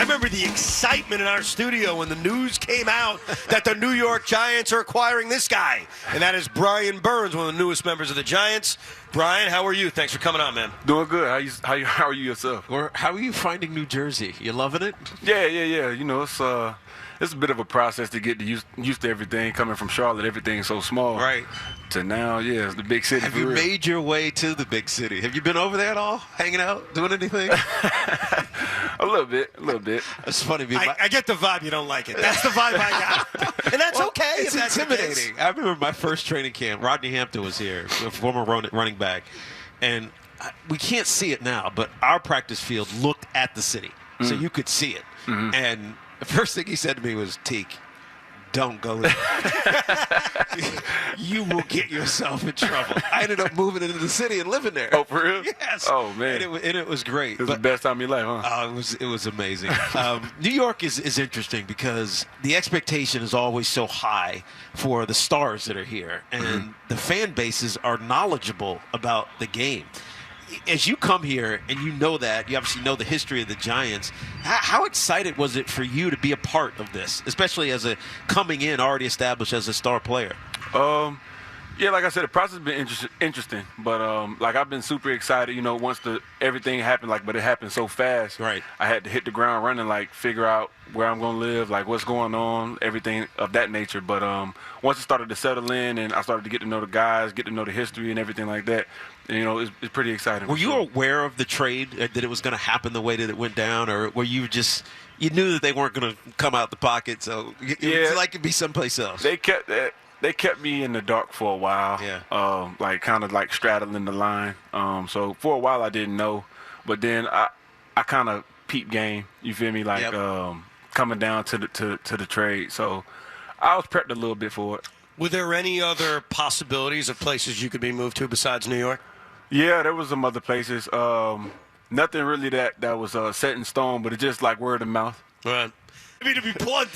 remember the excitement in our studio when the news came out that the New York Giants are acquiring this guy, and that is Brian Burns, one of the newest members of the Giants. Brian, how are you? Thanks for coming on, man. Doing good. How are you yourself? Or how are you finding New Jersey? You loving it? Yeah. You know, it's a bit of a process to get used to everything. Coming from Charlotte, everything's so small. Right. To now, yeah, it's the big city. Have you made your way to the big city? Have you been over there at all? Hanging out? Doing anything? A little bit. It's funny. I get the vibe you don't like it. That's the vibe I got. And that's okay. It's intimidating. I remember my first training camp. Rodney Hampton was here, a former running back. And we can't see it now, but our practice field looked at the city. So you could see it. Mm-hmm. And the first thing he said to me was, Tiki, don't go there. You will get yourself in trouble. I ended up moving into the city and living there. Oh, for real? Yes. Oh, man. And it was great. It was the best time of your life, huh? Oh, it was amazing. New York is interesting because the expectation is always so high for the stars that are here, and the fan bases are knowledgeable about the game. As you come here and you know that, you obviously know the history of the Giants, how excited was it for you to be a part of this, especially as a coming in already established as a star player? Yeah, like I said, the process has been interesting, but like I've been super excited, you know, once everything happened, but it happened so fast. Right. I had to hit the ground running, figure out where I'm going to live, what's going on, everything of that nature. But once it started to settle in and I started to get to know the guys, get to know the history and everything like that, you know, it's pretty exciting. Were you aware of the trade, that it was going to happen the way that it went down, or were you just – you knew that they weren't going to come out the pocket, so it was like it'd be someplace else? They kept me in the dark for a while, kind of straddling the line. So for a while I didn't know, but then I kind of peeped game. You feel me? Coming down to the trade. So I was prepped a little bit for it. Were there any other possibilities of places you could be moved to besides New York? Yeah, there was some other places. Nothing really that was set in stone, but it's just word of mouth. Right. I mean, to be blunt,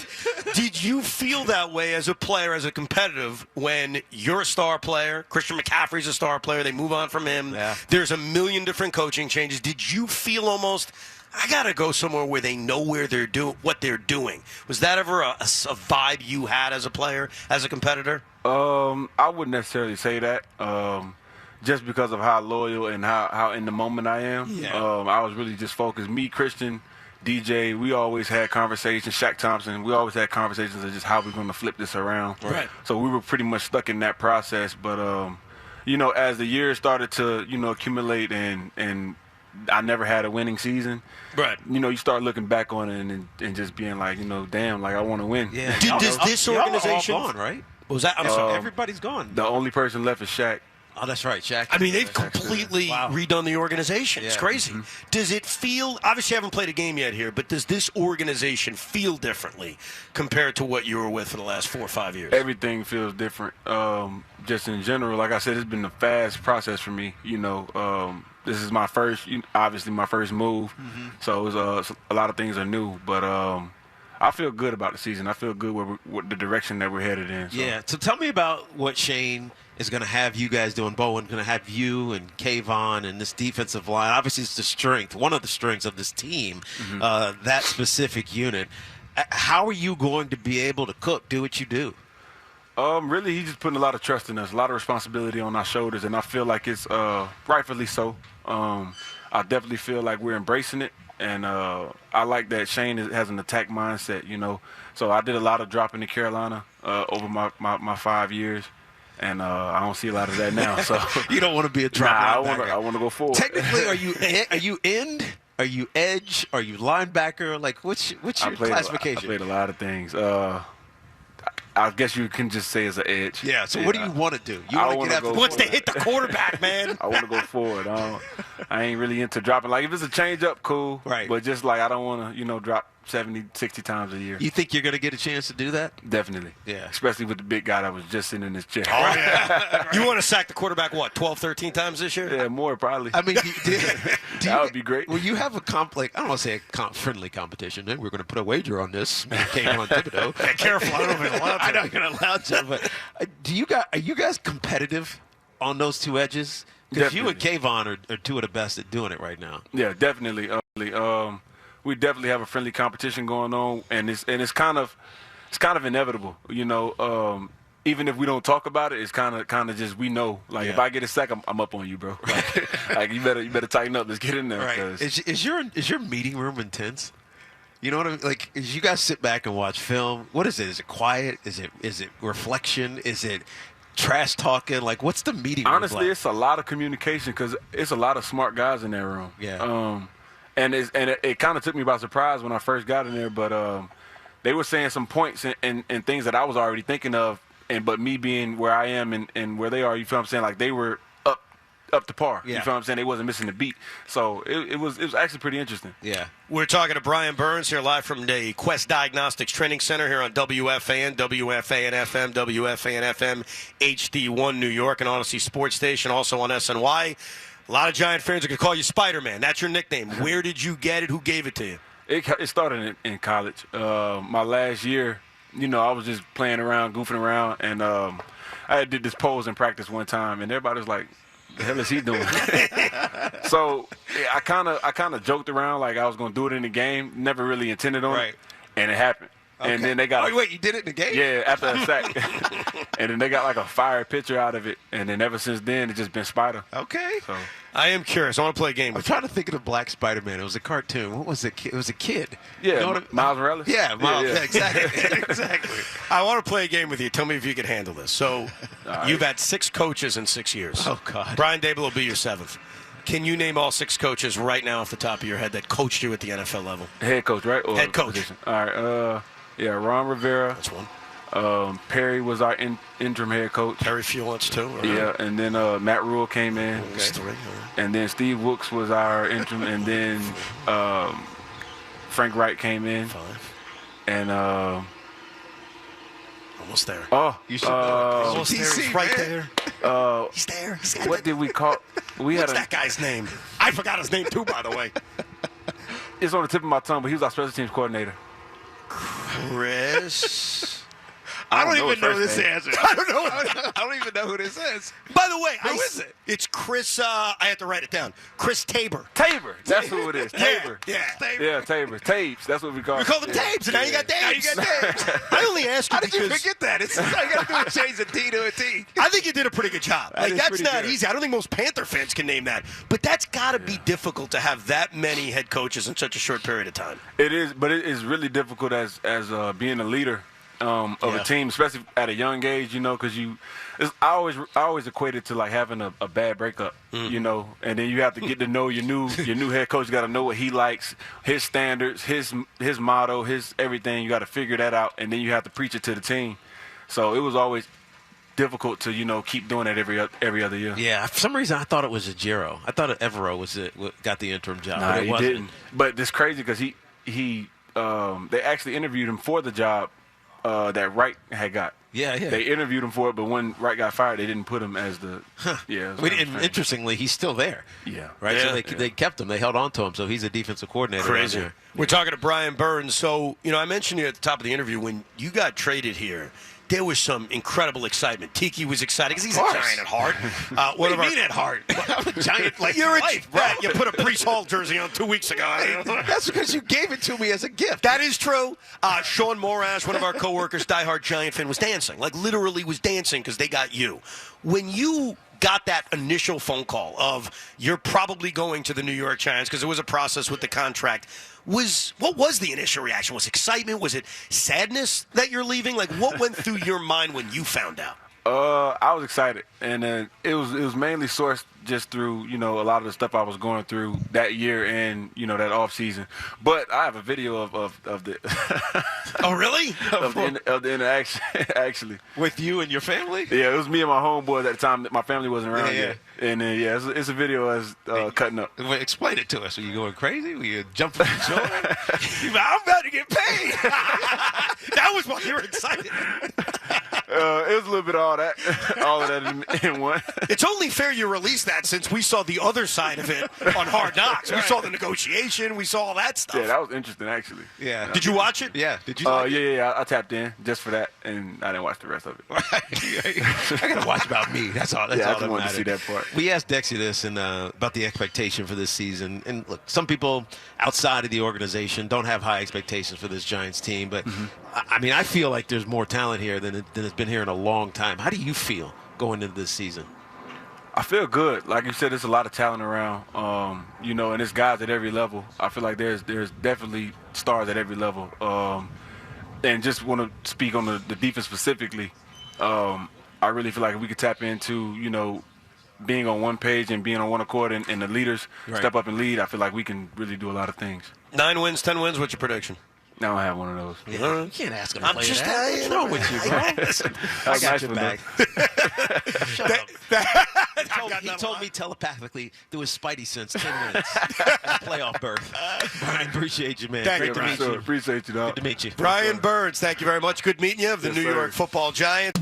did you feel that way as a player, as a competitive, when you're a star player, Christian McCaffrey's a star player, they move on from him, there's a million different coaching changes. Did you feel almost, I got to go somewhere where they know what they're doing? Was that ever a vibe you had as a player, as a competitor? I wouldn't necessarily say that. Just because of how loyal and how in the moment I am. Yeah. I was really just focused. Me, Christian, DJ, we always had conversations. Shaq Thompson, we always had conversations of just how we're going to flip this around. Right. So we were pretty much stuck in that process. But, you know, as the years started to, you know, accumulate and I never had a winning season. Right. You know, you start looking back on it and just being like, you know, damn, I want to win. Yeah. Does this organization – all gone, right? Was that? I'm sorry. Everybody's gone. The only person left is Shaq. Oh, that's right, Shaq. I mean, they've completely redone the organization. It's crazy. Mm-hmm. Does it feel – obviously, I haven't played a game yet here, but does this organization feel differently compared to what you were with for the last 4 or 5 years? Everything feels different. Just in general, like I said, it's been a fast process for me. You know, this is my first move. Mm-hmm. So it was, a lot of things are new. But I feel good about the season. I feel good with the direction that we're headed in. So. Yeah. So tell me about what Shane – is going to have you guys doing. Bowen going to have you and Kayvon and this defensive line. Obviously, it's the strength, one of the strengths of this team, that specific unit. How are you going to be able to do what you do? Really, he's just putting a lot of trust in us, a lot of responsibility on our shoulders, and I feel like it's rightfully so. I definitely feel like we're embracing it, and I like that Shane has an attack mindset, you know. So I did a lot of dropping in Carolina over my 5 years. And I don't see a lot of that now. So you don't want to be a drop. I want to go forward. Technically, are you end? Are you edge? Are you linebacker? What's your classification? I played a lot of things. I guess you can just say it's an edge. Yeah. So what do you want to do? You want to wants to hit the quarterback, man. I want to go forward. I ain't really into dropping. If it's a change up, cool. Right. But just I don't want to, drop 70, 60 times a year. You think you're going to get a chance to do that? Definitely. Yeah. Especially with the big guy that was just sitting in his chair. Oh, yeah. You want to sack the quarterback, 12, 13 times this year? Yeah, more probably. I mean, that would be great. Well, you have a I don't want to say a friendly competition. We're going to put a wager on this. Kayvon Thibodeau. Yeah, careful. I don't know if you're allowed to. I know you're not allowed to, but are you guys competitive on those two edges? Because you and Kayvon are two of the best at doing it right now. Yeah, definitely. we definitely have a friendly competition going on, and it's kind of inevitable, you know. Even if we don't talk about it, it's kind of just we know. Like if I get a sack, I'm up on you, bro. Like you better tighten up. Let's get in there. Right. Is your meeting room intense? You know what I mean? Like, as you guys sit back and watch film, what is it? Is it quiet? Is it reflection? Is it trash talking? Like, what's the meeting room Honestly, like? it's a lot of communication because it's a lot of smart guys in that room. Yeah. And it kind of took me by surprise when I first got in there, but they were saying some points and things that I was already thinking of. But me being where I am and where they are, you feel what I'm saying? Like they were up to par. Yeah. You feel what I'm saying? They wasn't missing the beat. So it was actually pretty interesting. Yeah. We're talking to Brian Burns here live from the Quest Diagnostics Training Center here on WFAN, WFAN FM, WFAN FM, HD1 New York, and Odyssey Sports Station, also on SNY. A lot of Giant fans are going to call you Spiderman. That's your nickname. Where did you get it? Who gave it to you? It started in college. My last year, you know, I was just playing around, goofing around, and I did this pose in practice one time, and everybody was like, "The hell is he doing?" So I kind of joked around like I was going to do it in the game. Never really intended on it, and it happened. Okay. And then they got wait, you did it in the game? Yeah, after a sack. And then they got like a fire picture out of it, and then ever since then it's just been Spider. Okay. So I am curious. I want to play a game I'm with trying to think of the Black Spider-Man. It was a cartoon. What was it? It was a kid. Yeah, you know what Miles Morales? Yeah, Miles. Yeah. Yeah, exactly. Exactly. I want to play a game with you. Tell me if you can handle this. So you've had 6 coaches in 6 years. Oh, God. Brian Dable will be your 7th. Can you name all 6 coaches right now off the top of your head that coached you at the NFL level? Head coach, right? Or head coach. Position? All right. Yeah, Ron Rivera. That's one. Perry was our interim head coach. Perry Fuelance, too. Right. Yeah, and then Matt Rule came in. Okay. 3. Right. And then Steve Wilkes was our interim, and then Frank Wright came in. 5. And almost there. You should know. Almost there. He's right there. He's there. What did we call? What's that guy's name? I forgot his name, too, by the way. It's on the tip of my tongue, but he was our special teams coordinator. Chris. I don't even know this name. answer. I don't know. I don't even know who this is. By the way, Who is it? It's Chris. I had to write it down. Chris Tabor. Tabor. That's who it is. Tabor. Yeah. Yeah, Tabor. Tabes. That's what we call We it. call them Tabes, and now you got Tabes. Now you got Tabes. I only ask you How did you because forget that? It's all you got to do is change a T to a T. I think you did a pretty good job. Like, is that's pretty not good. easy. I don't think most Panther fans can name that. But that's got to be difficult to have that many head coaches in such a short period of time. It is, but it is really difficult as being a leader of a team, especially at a young age, you know, because I always equate it to like having a bad breakup, you know, and then you have to get to know your new head coach. You got to know what he likes, his standards, his motto, his everything. You got to figure that out, and then you have to preach it to the team. So it was always difficult to, you know, keep doing it every other year. Yeah, for some reason I thought it was Ajero. I thought Evero got the interim job. Nah, but it he wasn't. didn't. But it's crazy because they actually interviewed him for the job that Wright had got. Yeah. They interviewed him for it, but when Wright got fired, they didn't put him as the. Yeah. I mean, and interestingly, he's still there. Yeah. Right. Yeah. So they kept him. They held on to him. So he's a defensive coordinator. Crazy. Right there. We're talking to Brian Burns. So, you know, I mentioned you at the top of the interview when you got traded here. There was some incredible excitement. Tiki was excited because he's a giant at heart. What do you mean at heart? I'm a giant like You're life, bro. You put a Brees Hall jersey on 2 weeks ago. That's because you gave it to me as a gift. That is true. Sean Morash, one of our coworkers, diehard Giant fan, was dancing. Like literally was dancing because they got you. When you got that initial phone call of you're probably going to the New York Giants because there was a process with the contract, what was the initial reaction? Was it excitement? Was it sadness that you're leaving? Like what went through your mind when you found out? I was excited, and it was mainly sourced just through, you know, a lot of the stuff I was going through that year and, you know, that off season. But I have a video of the Oh really? of the interaction actually With you and your family? Yeah, it was me and my homeboys at the time. My family wasn't around Yeah. yet, and then it's a video as cutting up. Well, explain it to us. Were you going crazy? Were you jumping for joy? I'm about to get paid. That was why you were excited. It was a little bit of all that, all of that in one. It's only fair you release that since we saw the other side of it on Hard Knocks. We saw the negotiation. We saw all that stuff. Yeah, that was interesting, actually. Yeah. Did you watch it? Yeah. Did you? Like yeah. I tapped in just for that, and I didn't watch the rest of it. I gotta watch about me. That's all. That's Yeah, all I just that wanted to matters. see that part. We asked Dexy this and about the expectation for this season. And look, some people outside of the organization don't have high expectations for this Giants team, but I mean, I feel like there's more talent here than has been here in a long time. How do you feel going into this season? I feel good. Like you said, there's a lot of talent around, and it's guys at every level. I feel like there's definitely stars at every level. And just want to speak on the defense specifically. I really feel like if we could tap into, being on one page and being on one accord and the leaders step up and lead, I feel like we can really do a lot of things. 9 wins, 10 wins. What's your prediction? I don't have one of those. Yeah, you can't ask him to I'm play just that. saying. What's wrong with you, bro? Listen, I got your back. Shut up. He told me telepathically through his spidey sense 10 minutes. Playoff berth. Brian, appreciate you, man. Thank Great you, to Brian. meet you. Appreciate you, dog. Good to meet you. Brian Burns, thank you very much. Good meeting you of the Yes, New sir. York Football Giants.